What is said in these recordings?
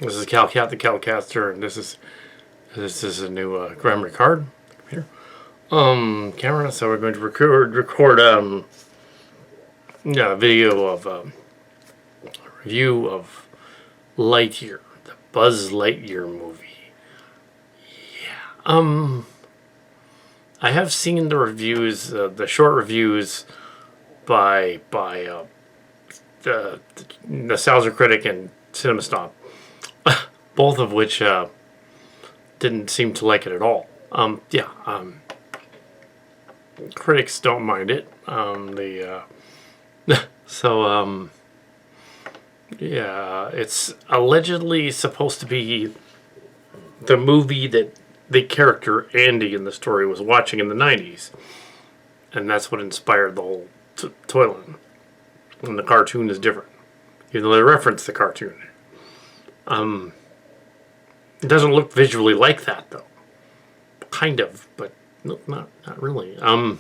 This is Kal Kat, the Calcaster, and this is a new memory card computer camera. So we're going to record a video of a review of Lightyear, the Buzz Lightyear movie. Yeah. I have seen the reviews, the short reviews by the Nostalgia Critic and Cinema Snob, both of which didn't seem to like it at all. Critics don't mind it. It's allegedly supposed to be the movie that the character Andy in the story was watching in the 90s. And that's what inspired the whole toy line. And the cartoon is different. Even though they reference the cartoon. It doesn't look visually like that, though. Kind of, but no, not really. No.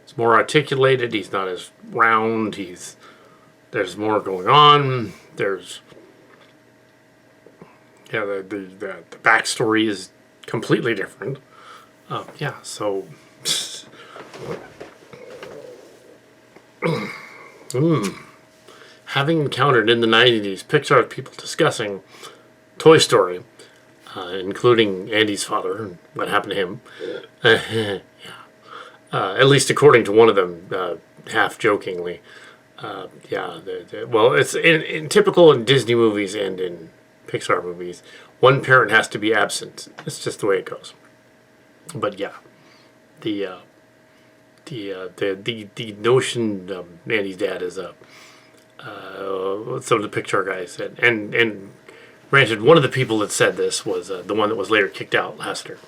It's more articulated. He's not as round. There's more going on. There's... Yeah, the backstory is completely different. So... Having encountered in the 90s Pixar people discussing Toy Story, including Andy's father and what happened to him, at least according to one of them, half jokingly. It's in typical in Disney movies and in Pixar movies, one parent has to be absent. It's just the way it goes. But yeah, the notion Andy's dad is some of the Pixar guys said, and granted, one of the people that said this was the one that was later kicked out. Lasseter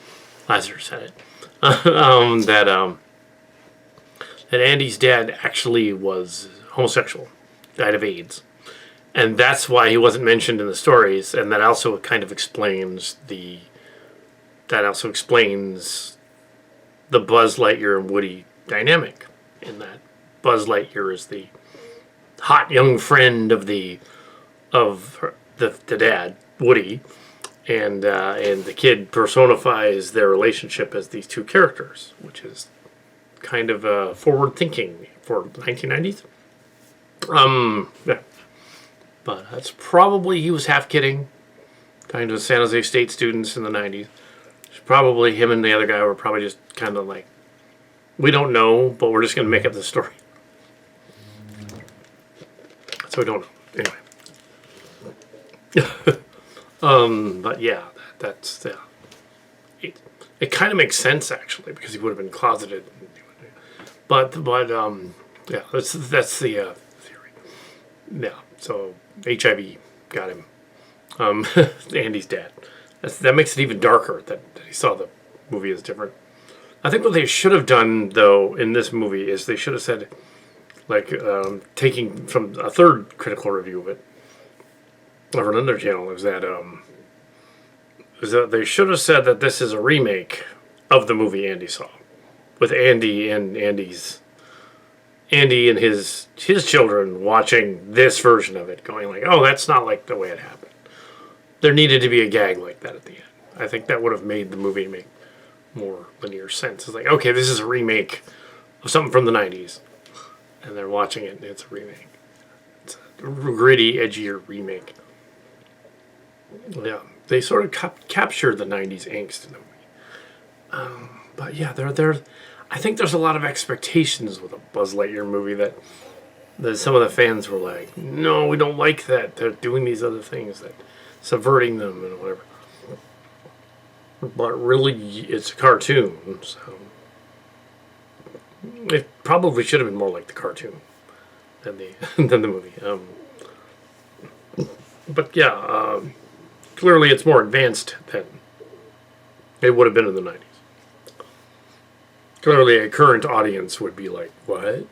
said it. That Andy's dad actually was homosexual, died of AIDS, and that's why he wasn't mentioned in the stories. And that also kind of explains the Buzz Lightyear and Woody dynamic, in that Buzz Lightyear is the hot young friend of the dad, Woody, and the kid personifies their relationship as these two characters, which is kind of forward thinking for the 1990s. But that's probably, he was half kidding, kind of San Jose State students in the 90s. Probably him and the other guy were probably just kind of like, we don't know, but we're just going to make up the story. So we don't know. Anyway. But yeah, that's it kind of makes sense, actually, because he would have been closeted. But that's the theory. Yeah, so HIV got him. Andy's dad. That makes it even darker that he saw the movie as different. I think what they should have done, though, in this movie is they should have said, like, taking from a third critical review of it, over another channel, is that they should have said that this is a remake of the movie Andy saw, with Andy and his children watching this version of it, going like, oh, that's not like the way it happened. There needed to be a gag like that at the end. I think that would have made the movie make more linear sense. It's like, okay, this is a remake of something from the 90s. And they're watching it, and it's a remake. It's a gritty, edgier remake. Yeah, they sort of captured the 90s angst in the movie. But yeah, I think there's a lot of expectations with a Buzz Lightyear movie that some of the fans were like, no, we don't like that. They're doing these other things, that subverting them and whatever. But really, it's a cartoon, so it probably should have been more like the cartoon than the movie. But yeah, clearly it's more advanced than it would have been in the 90s. Clearly, a current audience would be like, "What?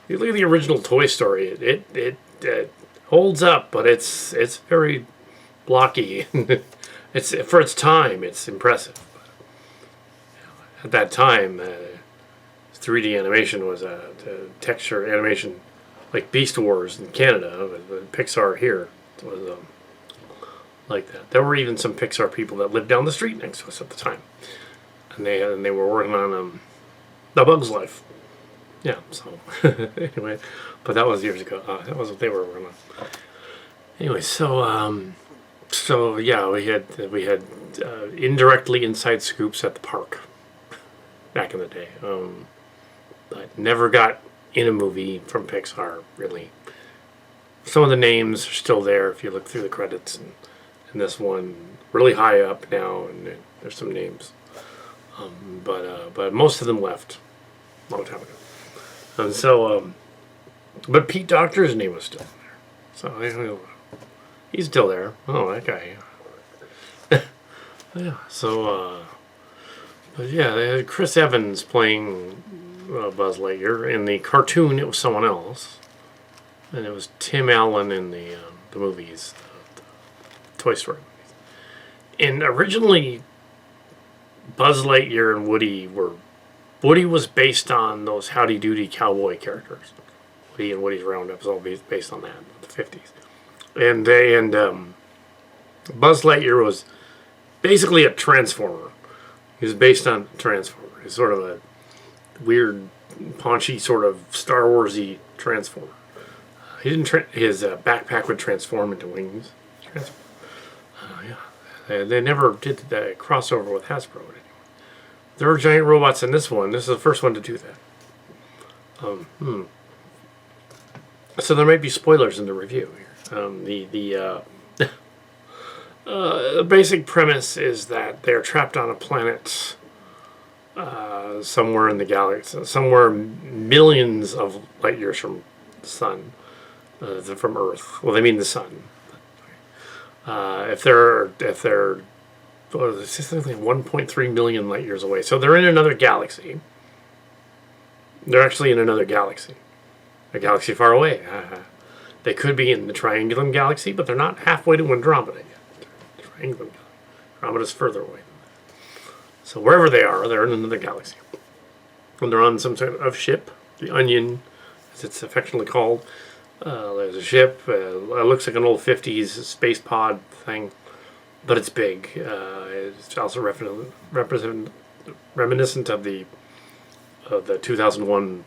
You look at the original Toy Story. It holds up, but it's very blocky." It's, for its time, it's impressive. At that time, 3D animation was a texture animation, like Beast Wars in Canada, with Pixar here. It was like that. There were even some Pixar people that lived down the street next to us at the time, and they were working on The Bug's Life. Yeah. So anyway, but that was years ago. That was what they were working on. Anyway, so yeah, we had indirectly inside scoops at the park back in the day. But never got in a movie from Pixar, really. Some of the names are still there if you look through the credits, and this one really high up now, and there's some names. But most of them left a long time ago. And so, but Pete Docter's name was still there. So he's still there. Oh, that guy. Yeah. So, but yeah, they had Chris Evans playing Buzz Lightyear. In the cartoon, it was someone else, and it was Tim Allen in the movies, the Toy Story movies. And originally, Buzz Lightyear and Woody was based on those Howdy Doody cowboy characters. Woody and Woody's Roundup is all based on that, the 50s. And Buzz Lightyear was basically a Transformer. He was based on Transformer. He's sort of a weird, paunchy, sort of Star Wars-y Transformer. His backpack would transform into wings. Yeah. They never did the crossover with Hasbro. There are giant robots in this one. This is the first one to do that. So there might be spoilers in the review here. The basic premise is that they're trapped on a planet somewhere in the galaxy, somewhere millions of light years from the sun, from Earth. Well, they mean the sun. If they're it's something like 1.3 million light years away. So they're in another galaxy. They're actually in another galaxy. A galaxy far away. They could be in the Triangulum Galaxy, but they're not halfway to Andromeda yet. Triangulum Galaxy. Andromeda's further away than that. So wherever they are, they're in another galaxy. And they're on some sort of ship, the Onion, as it's affectionately called. There's a ship. It looks like an old 50s space pod thing. But it's big. It's also reminiscent of the 2001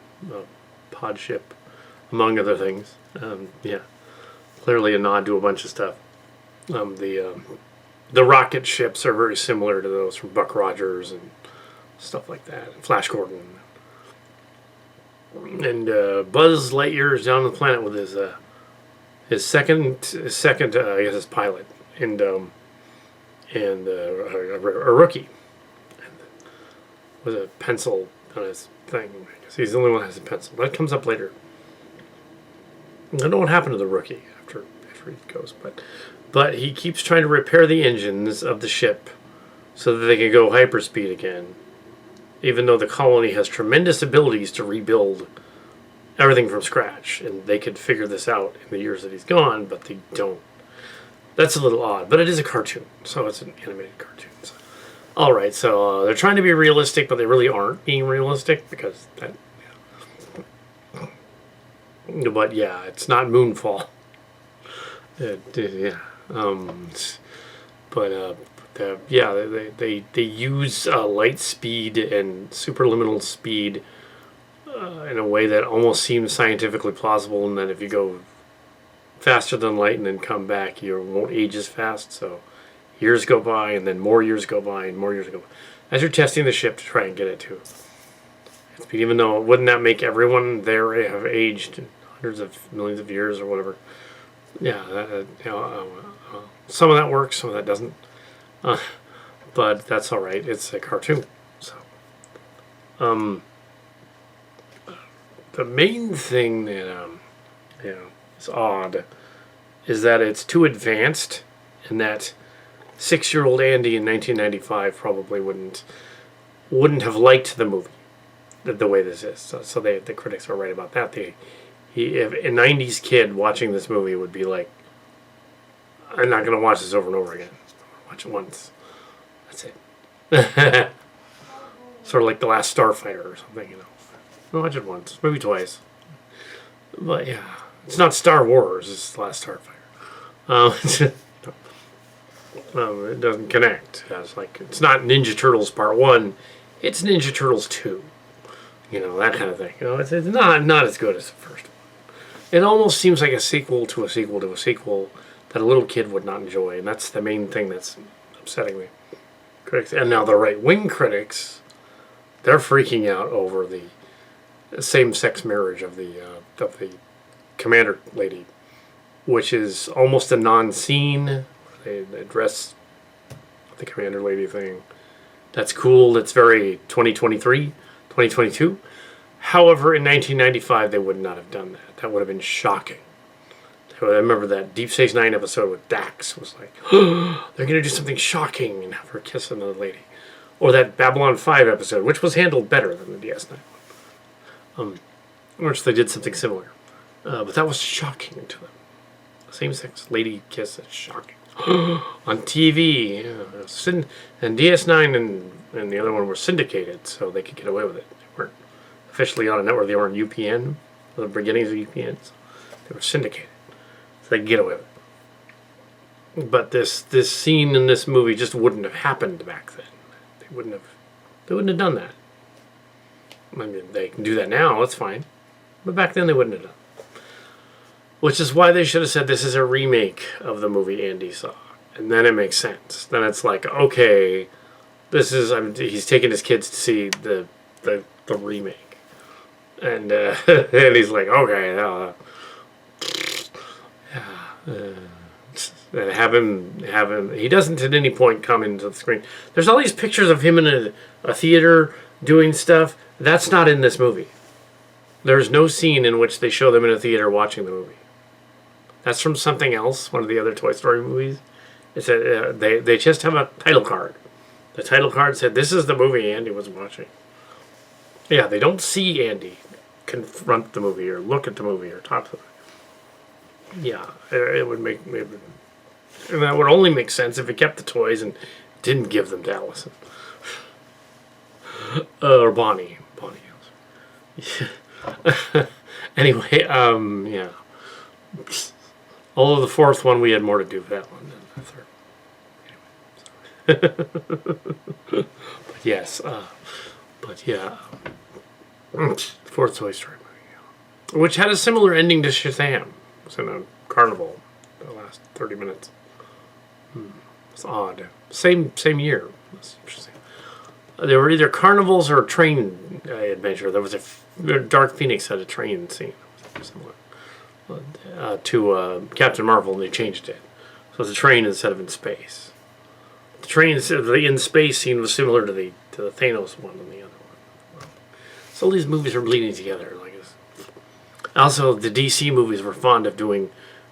pod ship, among other things. Yeah, clearly a nod to a bunch of stuff. The rocket ships are very similar to those from Buck Rogers and stuff like that. Flash Gordon. And Buzz Lightyear is down on the planet with his second I guess his pilot, and a rookie with a pencil on his thing. I guess he's the only one that has a pencil. That comes up later. I don't know what happened to the rookie after he goes, but he keeps trying to repair the engines of the ship so that they can go hyperspeed again, even though the colony has tremendous abilities to rebuild everything from scratch, and they could figure this out in the years that he's gone, but they don't. That's a little odd, but it is a cartoon, so it's an animated cartoon. So. All right, so they're trying to be realistic, but they really aren't being realistic because that. Yeah. But yeah, it's not Moonfall. Yeah, they use light speed and superliminal speed in a way that almost seems scientifically plausible, and that if you go faster than light and then come back, you won't age as fast. So years go by, and then more years go by, and more years go by, as you're testing the ship to try and get it to speed. Even though, wouldn't that make everyone there have aged hundreds of millions of years or whatever? Yeah, some of that works, some of that doesn't. But that's all right. It's a cartoon. So, the main thing that is odd is that it's too advanced, and that 6-year-old Andy in 1995 probably wouldn't have liked the movie the way this is. So the critics are right about that. If a 90s kid watching this movie would be like, I'm not going to watch this over and over again. Watch it once. That's it. Sort of like The Last Starfighter or something, Watch it once, maybe twice. But yeah, it's not Star Wars, it's The Last Starfighter. It doesn't connect. It's not Ninja Turtles Part 1, it's Ninja Turtles 2. That kind of thing. It's not as good as the first one. It almost seems like a sequel to a sequel to a sequel that a little kid would not enjoy, and that's the main thing that's upsetting me. Critics, and now the right-wing critics, they're freaking out over the same-sex marriage of the commander lady, which is almost a non-scene. They address the commander lady thing. That's cool. That's very 2023, 2022. However, in 1995, they would not have done that. That would have been shocking. I remember that Deep Space Nine episode with Dax was like, oh, they're going to do something shocking and have her kiss another lady. Or that Babylon 5 episode, which was handled better than the DS9 one. Which they did something similar. But that was shocking to them. Same-sex lady kiss is shocking. On TV. And DS9 and the other one were syndicated, so they could get away with it. They weren't officially on a network. They were on UPN, the beginnings of UPNs. They were syndicated, so they could get away with it. But this scene in this movie just wouldn't have happened back then. They wouldn't have done that. I mean, they can do that now. That's fine, but back then they wouldn't have done. Which is why they should have said this is a remake of the movie Andy saw. And then it makes sense. Then it's like, okay, he's taking his kids to see the remake. And and he's like, okay, have him, he doesn't at any point come into the screen. There's all these pictures of him in a theater doing stuff. That's not in this movie. There's no scene in which they show them in a theater watching the movie. That's from something else, one of the other Toy Story movies. It's they just have a title card. The title card said, this is the movie Andy was watching. Yeah, they don't see Andy confront the movie or look at the movie or talk to them. Yeah, it would make... And that would only make sense if it kept the toys and didn't give them to Allison. Or Bonnie. Yeah. Anyway, yeah. Although the fourth one, we had more to do with that one than the third. But yes, but yeah. Fourth Toy Story movie. Which had a similar ending to Shazam. It was in a carnival the last 30 minutes. It's odd. Same year. That's interesting. They were either carnivals or a train adventure. There was Dark Phoenix had a train scene. Similar. To Captain Marvel, and they changed it. So it's a train instead of in space. The train the in space scene was similar to the Thanos one and the other one. So these movies are bleeding together. Also, the DC movies were fond of doing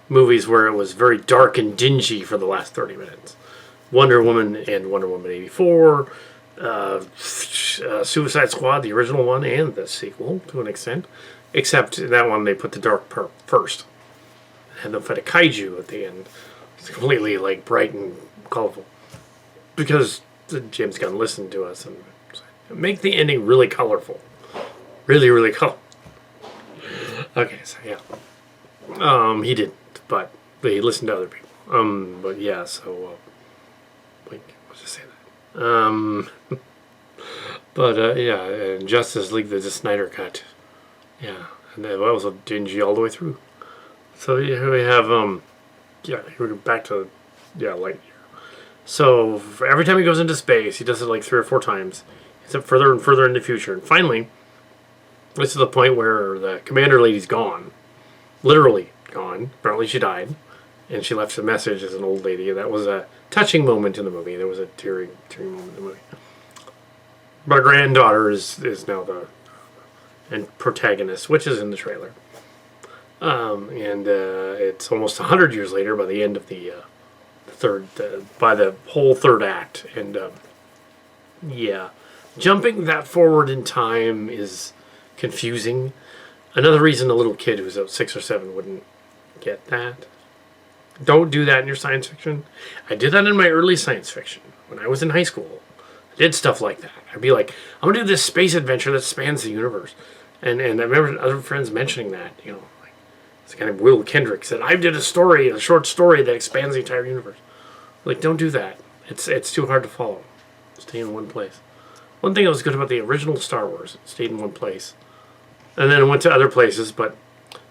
movies where it was very dark and dingy for the last 30 minutes. Wonder Woman and Wonder Woman 84, Suicide Squad, the original one, and the sequel to an extent. Except in that one, they put the dark part first. And then fight a kaiju at the end. It's completely bright and colorful. Because James Gunn listened to us and make the ending really colorful. Really, really colorful. Okay, so yeah. He didn't, but he listened to other people. But yeah, so let's just say that. But yeah, Justice League, the Snyder Cut. Yeah, and that was a dingy all the way through. So here we have, here we go back to, Lightyear. So every time he goes into space, he does it 3 or 4 times. Except further and further in the future. And finally, this is the point where the commander lady's gone. Literally gone. Apparently she died. And she left a message as an old lady. And that was a touching moment in the movie. There was a tearing moment in the movie. My granddaughter is now the protagonist, which is in the trailer. And it's almost 100 years later by the end of the by the whole third act. And yeah, jumping that forward in time is confusing. Another reason a little kid who's 6 or 7 wouldn't get that. Don't do that in your science fiction. I did that in my early science fiction when I was in high school. I did stuff like that. I'd be like, I'm going to do this space adventure that spans the universe. And I remember other friends mentioning that, it's kind of Will Kendrick said, I did a short story that expands the entire universe. Like, don't do that. It's too hard to follow. Stay in one place. One thing that was good about the original Star Wars, it stayed in one place, and then it went to other places. But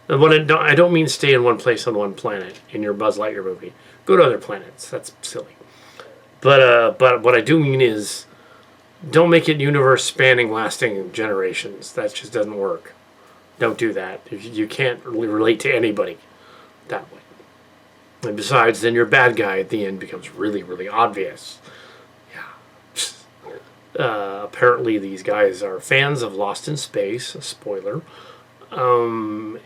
what I don't mean stay in one place on one planet in your Buzz Lightyear movie. Go to other planets. That's silly. But what I do mean is, don't make it universe spanning, lasting generations. That just doesn't work. Don't do that. You can't really relate to anybody that way. And besides, then your bad guy at the end becomes really, really obvious. Yeah. Apparently, these guys are fans of Lost in Space. A spoiler. And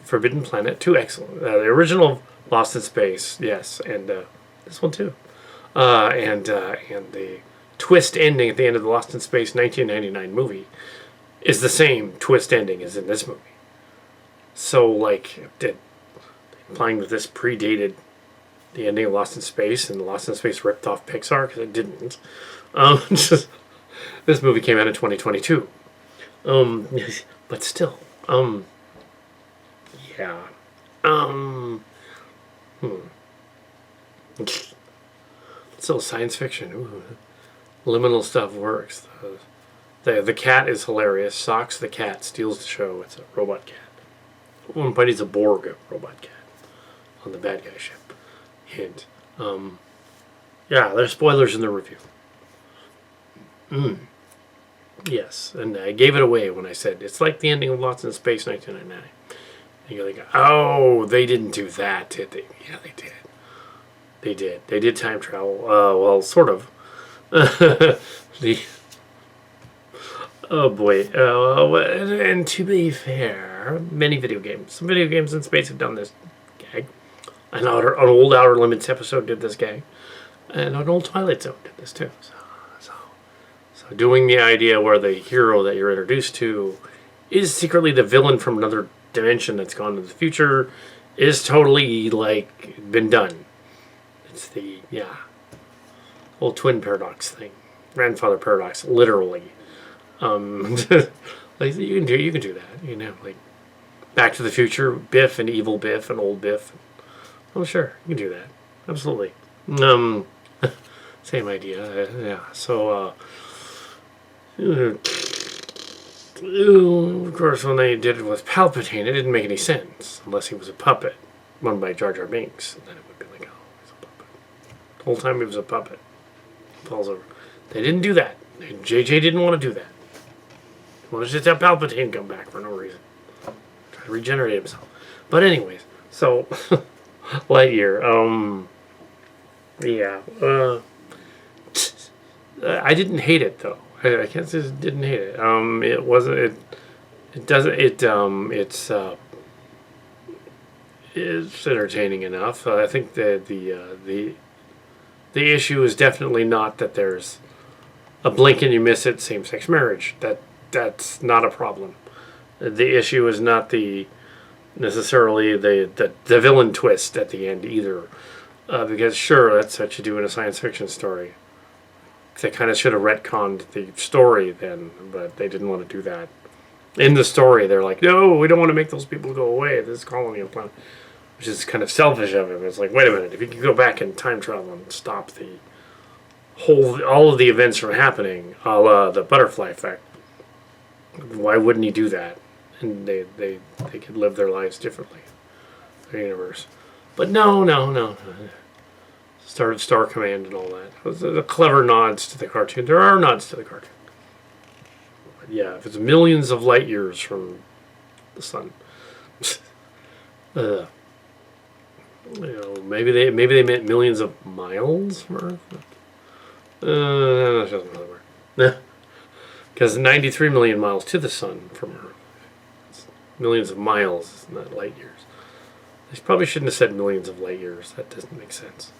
Forbidden Planet. Two excellent. The original Lost in Space, yes, and this one too. And the twist ending at the end of the Lost in Space 1999 movie is the same twist ending as in this movie. So, like, implying that this predated the ending of Lost in Space, and Lost in Space ripped off Pixar, because it didn't. This movie came out in 2022. But still, yeah. Still science fiction. Ooh. Liminal stuff works. The cat is hilarious. Socks the cat steals the show. It's a robot cat. At one point he's a Borg robot cat on the bad guy ship. Hint. Yeah, there's spoilers in the review. Yes, and I gave it away when I said it's like the ending of Lost in Space 1999. And you're like, oh, they didn't do that, did they? Yeah, they did. They did. They did time travel. Well, sort of. Oh boy. And to be fair, some video games in space have done this gag. An old Outer Limits episode did this gag. And an old Twilight Zone did this too. So doing the idea where the hero that you're introduced to is secretly the villain from another dimension that's gone to the future is totally, like, been done. It's the, old twin paradox thing. Grandfather paradox, literally. Like, you can do that. You know, like, Back to the Future, Biff and evil Biff and old Biff. Oh, sure, you can do that. Absolutely. Same idea. Yeah, so, of course, when they did it with Palpatine, it didn't make any sense. Unless he was a puppet run by Jar Jar Binks. And then it would be like, oh, he's a puppet. The whole time he was a puppet. Falls over. They didn't do that. JJ didn't want to do that. He wanted to just have Palpatine come back for no reason. Try to regenerate himself. But anyways, so, Lightyear, I didn't hate it, though. I can't say I didn't hate it. It wasn't. It doesn't. It's entertaining enough. I think the issue is definitely not that there's a blink and you miss it same-sex marriage. That's not a problem. The issue is not necessarily the villain twist at the end either, because sure, that's what you do in a science fiction story. They kind of should have retconned the story then, but they didn't want to do that. In the story, they're like, no, we don't want to make those people go away. This colony of planet, which is kind of selfish of him. It's like, wait a minute, if you could go back in time travel and stop all of the events from happening, a la the butterfly effect, why wouldn't he do that? And they could live their lives differently, the universe. But no. Started Star Command and all that. The clever nods to the cartoon. There are nods to the cartoon. But yeah, if it's millions of light years from the sun, maybe they meant millions of miles from Earth. That doesn't really work. Because 93 million miles to the sun from Earth. It's millions of miles, not light years. They probably shouldn't have said millions of light years. That doesn't make sense.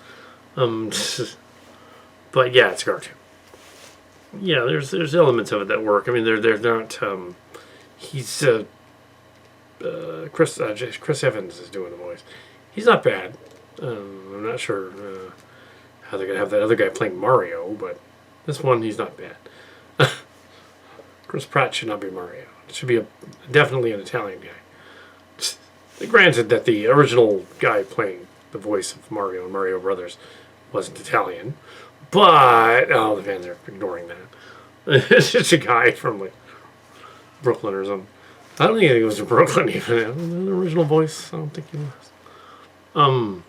But yeah, it's a cartoon. Yeah, there's elements of it that work. I mean, they're not. He's Chris Evans is doing the voice. He's not bad. I'm not sure how they're gonna have that other guy playing Mario, but this one he's not bad. Chris Pratt should not be Mario. It should be definitely an Italian guy. Granted that the original guy playing the voice of Mario and Mario Brothers wasn't Italian. But the fans are ignoring that. It's just a guy from like Brooklyn or something. I don't think he was in Brooklyn even. The original voice, I don't think he was.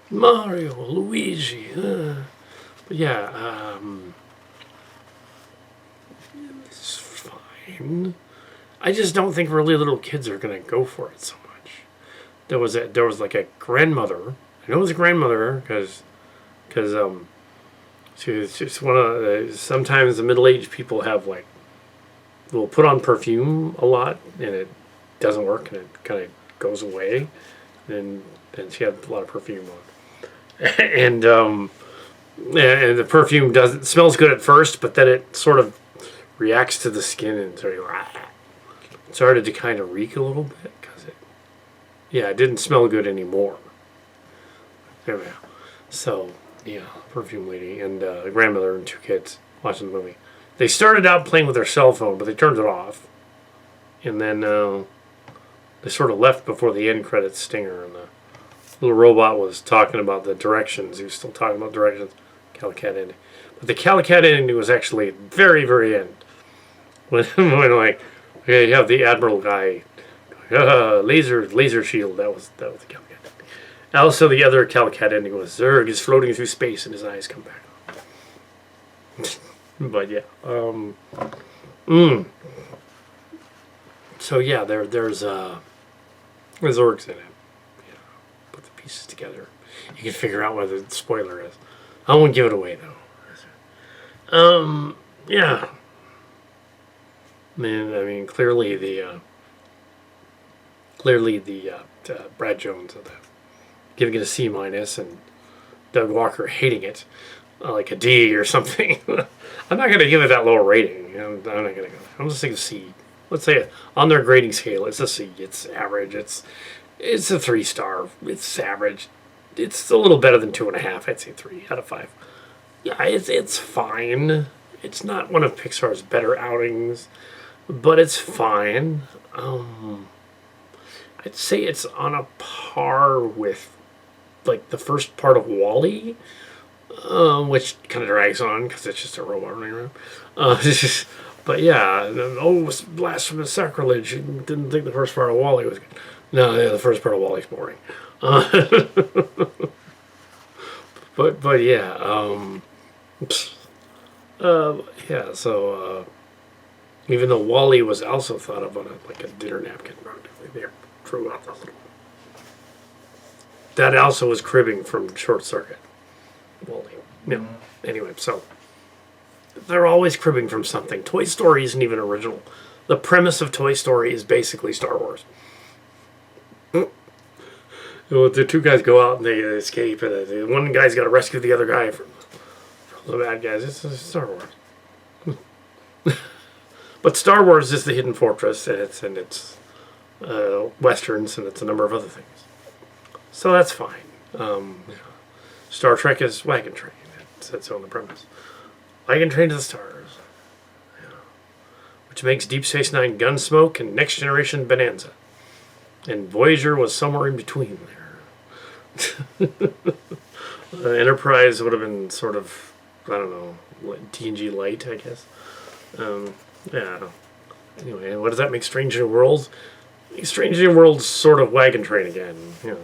Mario, Luigi. But yeah, it's fine. I just don't think really little kids are gonna go for it so much. There was like a grandmother. I know it was a grandmother because she's one of sometimes the middle-aged people have like will put on perfume a lot and it doesn't work and it kind of goes away, and she had a lot of perfume on, and the perfume smells good at first, but then it sort of reacts to the skin and sort of started to kind of reek a little bit because it didn't smell good anymore. There we go. So yeah, perfume lady and a grandmother and two kids watching the movie. They started out playing with their cell phone, but they turned it off, and then they sort of left before the end credits stinger, and the little robot was talking about the directions. He was still talking about directions. Kal Kat ending, but the Kal Kat ending was actually very, very end when like. Okay, you have the Admiral guy, laser shield. That was the Kal Kat ending. Also, the other Kal Kat ending was Zurg is floating through space and his eyes come back. But yeah, So yeah, there's Zurg's in it. Yeah, put the pieces together. You can figure out what the spoiler is. I won't give it away though. Yeah. Man, I mean, clearly the Brad Jones of giving it a C minus, and Doug Walker hating it like a D or something. I'm not gonna give it that low rating. I'm not gonna go. I'm just saying C. Let's say on their grading scale, it's a C. It's average. It's a 3-star. It's average. It's a little better than 2.5. I'd say 3 out of 5. Yeah, it's fine. It's not one of Pixar's better outings, but it's fine. I'd say it's on a par with like the first part of WALL-E, which kind of drags on because it's just a robot running around. But yeah, it's blasphemous sacrilege. Didn't think the first part of WALL-E was good. No, yeah, the first part of WALL-E's boring. But yeah, yeah. So even though WALL-E was also thought of on like a dinner napkin, they drew out the little. That also was cribbing from Short Circuit. WALL-E. Yeah. Anyway, so they're always cribbing from something. Toy Story isn't even original. The premise of Toy Story is basically Star Wars. The two guys go out and they escape, and one guy's got to rescue the other guy from the bad guys. It's Star Wars. But Star Wars is the hidden fortress, and it's westerns, and it's a number of other things. So that's fine. Star Trek is Wagon Train. That's on the premise. Wagon Train to the Stars. Yeah. Which makes Deep Space Nine Gunsmoke and Next Generation Bonanza. And Voyager was somewhere in between there. Enterprise would have been sort of, I don't know, TNG Light, I guess. Yeah. Anyway, what does that make Strange New Worlds? Strange New Worlds sort of Wagon Train again. Yeah.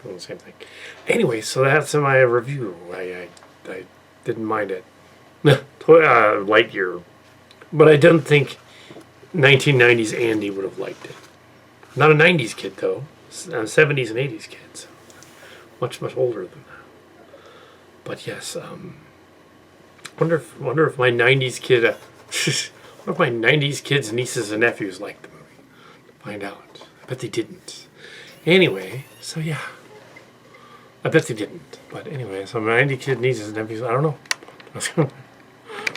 Doing the same thing. Anyway, so that's my review. I didn't mind it. Lightyear. But I don't think 1990s Andy would have liked it. Not a 90s kid, though. 70s and 80s kids. Much older than that. But yes, wonder if my 90s kid, what if my 90s kids, nieces, and nephews liked the movie? Find out. I bet they didn't. Anyway, so yeah. I bet they didn't. But anyway, so my 90 kid, nieces, and nephews, I don't know.